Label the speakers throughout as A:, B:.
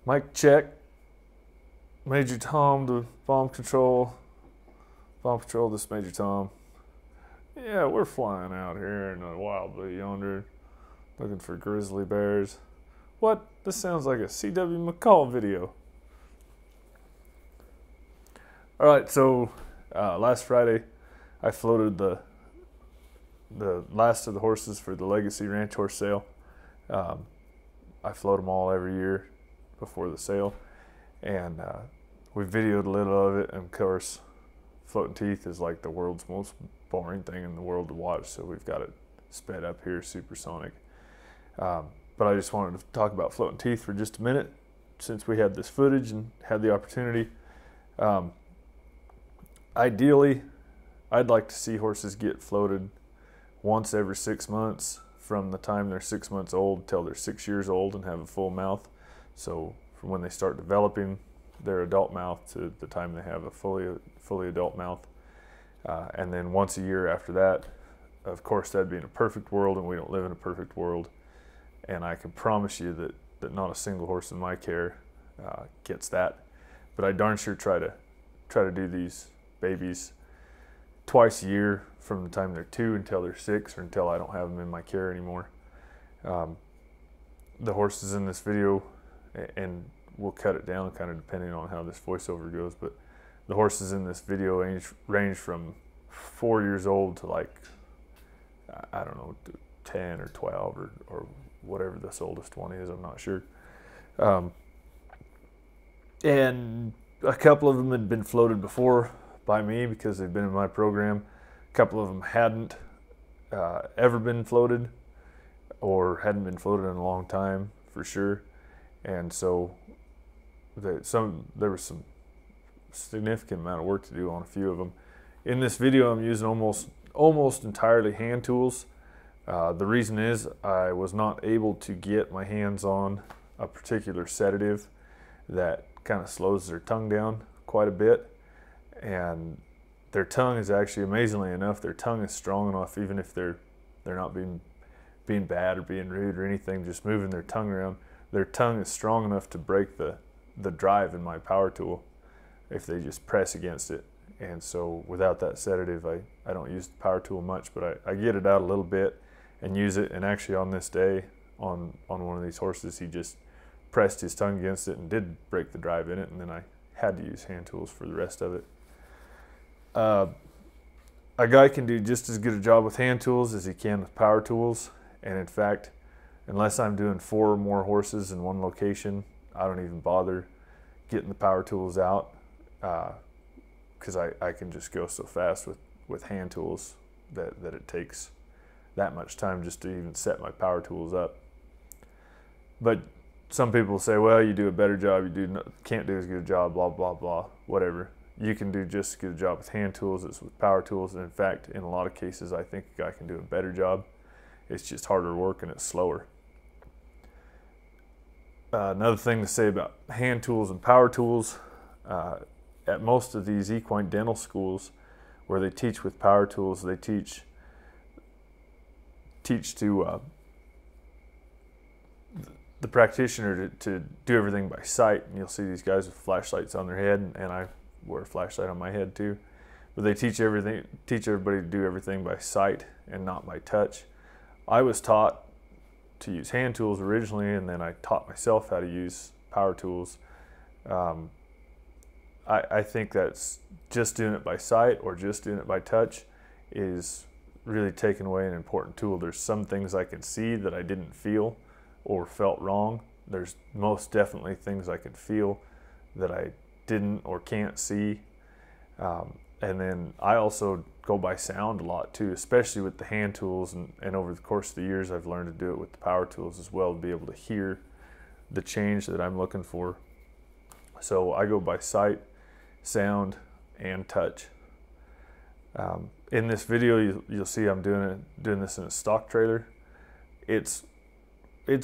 A: Mic check. Major Tom to bomb control. Bomb control, this Major Tom. Yeah, we're flying out here in the wild blue yonder, looking for grizzly bears. What? This sounds like a C.W. McCall video. Alright, so last Friday I floated the last of the horses for the Legacy Ranch Horse Sale. I float them all every year before the sale, and we videoed a little of it. And of course, floating teeth is like the world's most boring thing in the world to watch, so we've got it sped up here, supersonic. But I just wanted to talk about floating teeth for just a minute, since we had this footage and had the opportunity. Ideally, I'd like to see horses get floated once every 6 months, from the time they're 6 months old till they're 6 years old and have a full mouth. So from when they start developing their adult mouth to the time they have a fully adult mouth. And then once a year after that. Of course, that'd be in a perfect world, and we don't live in a perfect world. And I can promise you that not a single horse in my care gets that. But I darn sure try to do these babies twice a year, from the time they're 2 until they're 6, or until I don't have them in my care anymore. The horses in this video, and we'll cut it down kind of depending on how this voiceover goes, but the horses in this video range from 4 years old to, like, I don't know, 10 or 12 or whatever this oldest one is, I'm not sure. And a couple of them had been floated before by me because they've been in my program. A couple of them hadn't ever been floated, or hadn't been floated in a long time for sure. And so there was some significant amount of work to do on a few of them. In this video, I'm using almost entirely hand tools. The reason is I was not able to get my hands on a particular sedative that kind of slows their tongue down quite a bit. And their tongue is actually, amazingly enough, their tongue is strong enough, even if they're not being bad or being rude or anything, just moving their tongue around. Their tongue is strong enough to break the drive in my power tool if they just press against it. And so without that sedative, I don't use the power tool much, but I get it out a little bit and use it. And actually on this day, on one of these horses, he just pressed his tongue against it and did break the drive in it, and then I had to use hand tools for the rest of it. A guy can do just as good a job with hand tools as he can with power tools. And in fact, unless I'm doing 4 or more horses in one location, I don't even bother getting the power tools out, because I can just go so fast with hand tools that it takes that much time just to even set my power tools up. But some people say, well, you do a better job, can't do as good a job, blah, blah, blah, whatever. You can do just as good a job with hand tools as with power tools. And in fact, in a lot of cases, I think a guy can do a better job. It's just harder work and it's slower. Another thing to say about hand tools and power tools, at most of these equine dental schools where they teach with power tools, they teach to the practitioner to do everything by sight. And you'll see these guys with flashlights on their head, and I wear a flashlight on my head too. But they teach everybody to do everything by sight and not by touch. I was taught to use hand tools originally, and then I taught myself how to use power tools. I think that's just doing it by sight or just doing it by touch is really taking away an important tool. There's some things I can see that I didn't feel or felt wrong. There's most definitely things I can feel that I didn't or can't see. And then I also go by sound a lot too, especially with the hand tools, and over the course of the years I've learned to do it with the power tools as well, to be able to hear the change that I'm looking for. So I go by sight, sound, and touch. In this video you'll see I'm doing this in a stock trailer. It's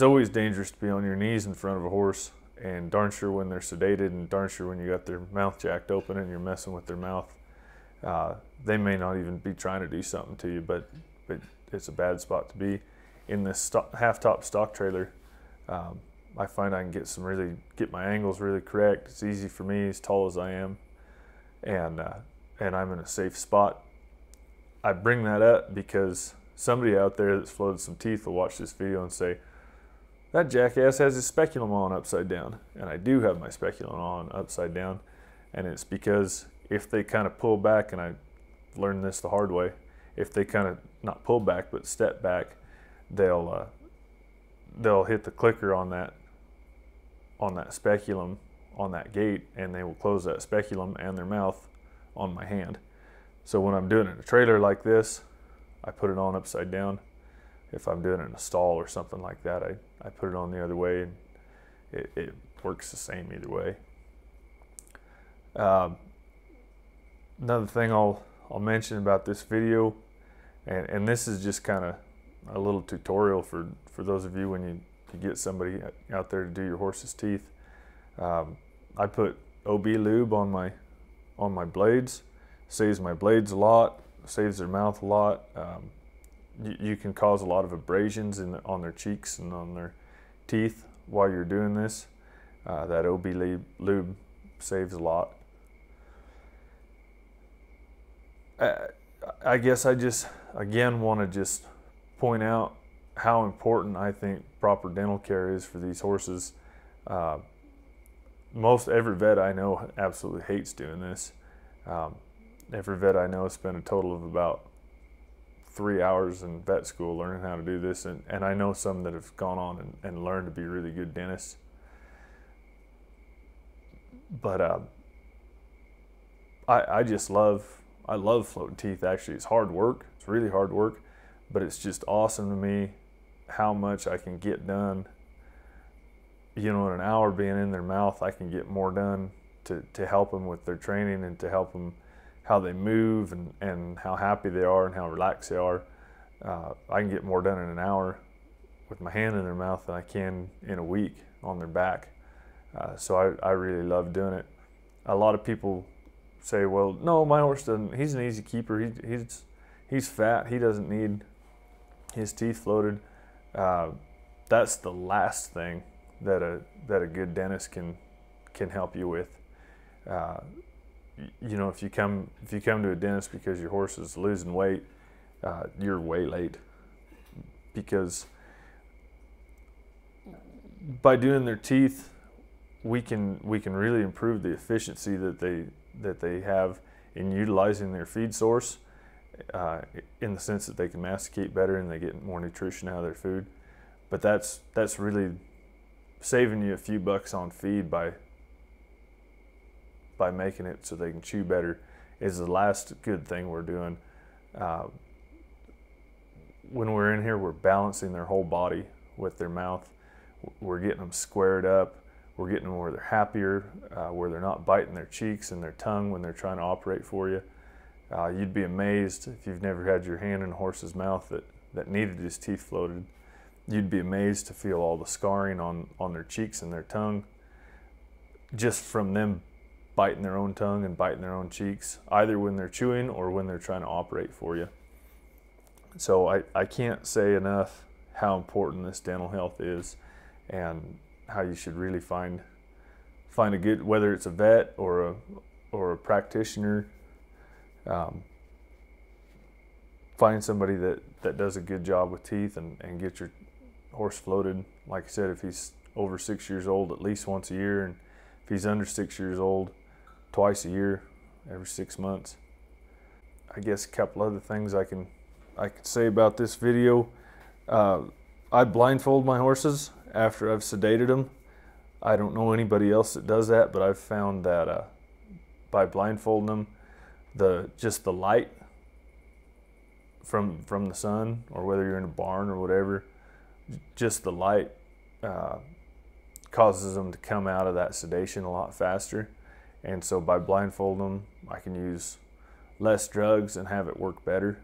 A: always dangerous to be on your knees in front of a horse, and darn sure when they're sedated, and darn sure when you got their mouth jacked open and you're messing with their mouth. They may not even be trying to do something to you, but it's a bad spot to be. In this half-top stock trailer, I find I can get my angles really correct. It's easy for me, as tall as I am, and I'm in a safe spot. I bring that up because somebody out there that's floated some teeth will watch this video and say, that jackass has his speculum on upside down. And I do have my speculum on upside down, and it's because if they kind of pull back, and I learned this the hard way, if they kind of not pull back but step back, they'll hit the clicker on that speculum on that gate, and they will close that speculum and their mouth on my hand. So when I'm doing it in a trailer like this, I put it on upside down. If I'm doing it in a stall or something like that, I put it on the other way, and it works the same either way. Another thing I'll mention about this video, and this is just kind of a little tutorial for those of you when you get somebody out there to do your horse's teeth. I put OB lube on my blades. Saves my blades a lot, saves their mouth a lot. You can cause a lot of abrasions on their cheeks and on their teeth while you're doing this. That OB lube saves a lot. I guess I just, again, want to just point out how important I think proper dental care is for these horses. Every vet I know absolutely hates doing this. Every vet I know spent a total of about 3 hours in vet school learning how to do this, and I know some that have gone on and learned to be really good dentists. But I love floating teeth. Actually, it's hard work. It's really hard work, but it's just awesome to me how much I can get done. You know, in an hour being in their mouth, I can get more done to help them with their training and to help them how they move and how happy they are and how relaxed they are. I can get more done in an hour with my hand in their mouth than I can in a week on their back. So I really love doing it. A lot of people say, well, no, my horse doesn't, he's an easy keeper. He's fat. He doesn't need his teeth floated. That's the last thing that a good dentist can help you with. You know, if you come to a dentist because your horse is losing weight, you're way late, because by doing their teeth, we can really improve the efficiency that they have in utilizing their feed source, in the sense that they can masticate better and they get more nutrition out of their food. But that's really saving you a few bucks on feed by making it so they can chew better is the last good thing we're doing. When we're in here, we're balancing their whole body with their mouth. We're getting them squared up. We're getting them where they're happier, where they're not biting their cheeks and their tongue when they're trying to operate for you. You'd be amazed if you've never had your hand in a horse's mouth that needed his teeth floated. You'd be amazed to feel all the scarring on their cheeks and their tongue just from them biting their own tongue and biting their own cheeks, either when they're chewing or when they're trying to operate for you. So I can't say enough how important this dental health is, and how you should really find a good, whether it's a vet or a practitioner, find somebody that does a good job with teeth and get your horse floated. Like I said, if he's over 6 years old, at least once a year, and if he's under 6 years old, twice a year, every 6 months. I guess a couple other things I can say about this video. I blindfold my horses after I've sedated them. I don't know anybody else that does that, but I've found that by blindfolding them, just the light from the sun, or whether you're in a barn or whatever, just the light causes them to come out of that sedation a lot faster. And so by blindfolding them, I can use less drugs and have it work better.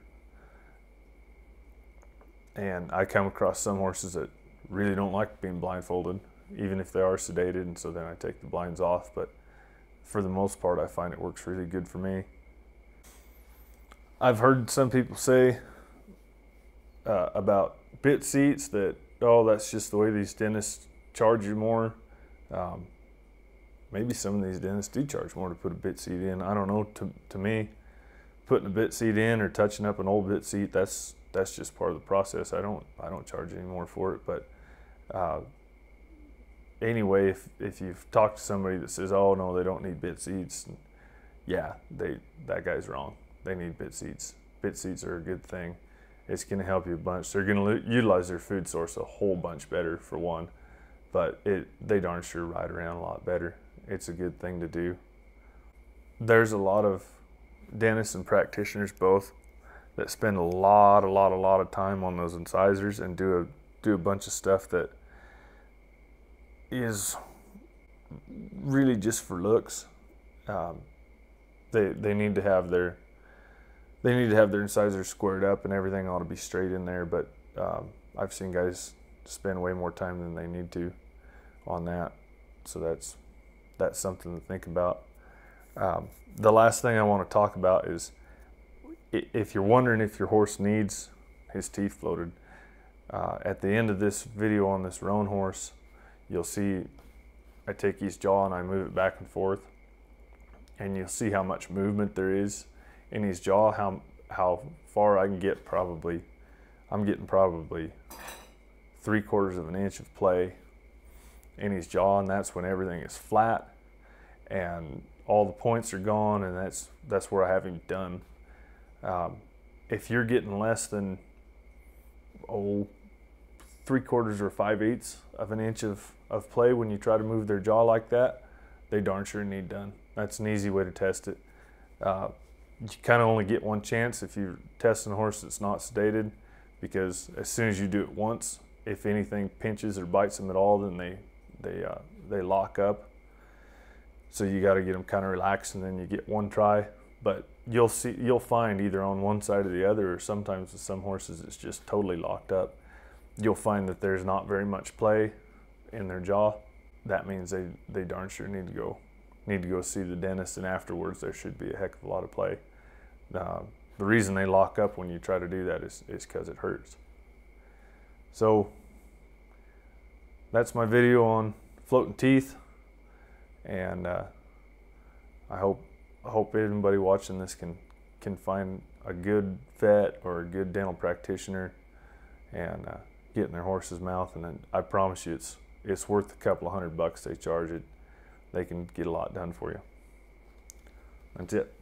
A: And I come across some horses that really don't like being blindfolded, even if they are sedated, and so then I take the blinds off. But for the most part, I find it works really good for me. I've heard some people say about bit seats that, oh, that's just the way these dentists charge you more. Maybe some of these dentists do charge more to put a bit seat in. I don't know. To me, putting a bit seat in or touching up an old bit seat, that's just part of the process. I don't charge any more for it. But anyway, if you've talked to somebody that says, oh no, they don't need bit seats, yeah, that guy's wrong. They need bit seats. Bit seats are a good thing. It's going to help you a bunch. They're going to utilize their food source a whole bunch better, for one, but they darn sure ride around a lot better. It's a good thing to do. There's a lot of dentists and practitioners both that spend a lot of time on those incisors and do a bunch of stuff that is really just for looks. They need to have their incisors squared up and everything ought to be straight in there, but I've seen guys spend way more time than they need to on that. So that's something to think about. The last thing I want to talk about is if you're wondering if your horse needs his teeth floated, at the end of this video on this roan horse, you'll see I take his jaw and I move it back and forth, and you'll see how much movement there is in his jaw, how far I can get. I'm getting probably 3/4 of an inch of play in his jaw, and that's when everything is flat and all the points are gone, and that's where I have him done. If you're getting less than 3/4 or 5/8 of an inch of play when you try to move their jaw like that, they darn sure need done. That's an easy way to test it. You kind of only get one chance if you're testing a horse that's not sedated, because as soon as you do it once, if anything pinches or bites them at all, then they lock up. So you got to get them kind of relaxed, and then you get one try. But you'll find either on one side or the other, or sometimes with some horses it's just totally locked up. You'll find that there's not very much play in their jaw. That means they darn sure need to go see the dentist, and afterwards there should be a heck of a lot of play. The reason they lock up when you try to do that is because it hurts. So that's my video on floating teeth, and I hope anybody watching this can find a good vet or a good dental practitioner and get in their horse's mouth, and then I promise you it's worth a couple of $100 they charge it. They can get a lot done for you. That's it.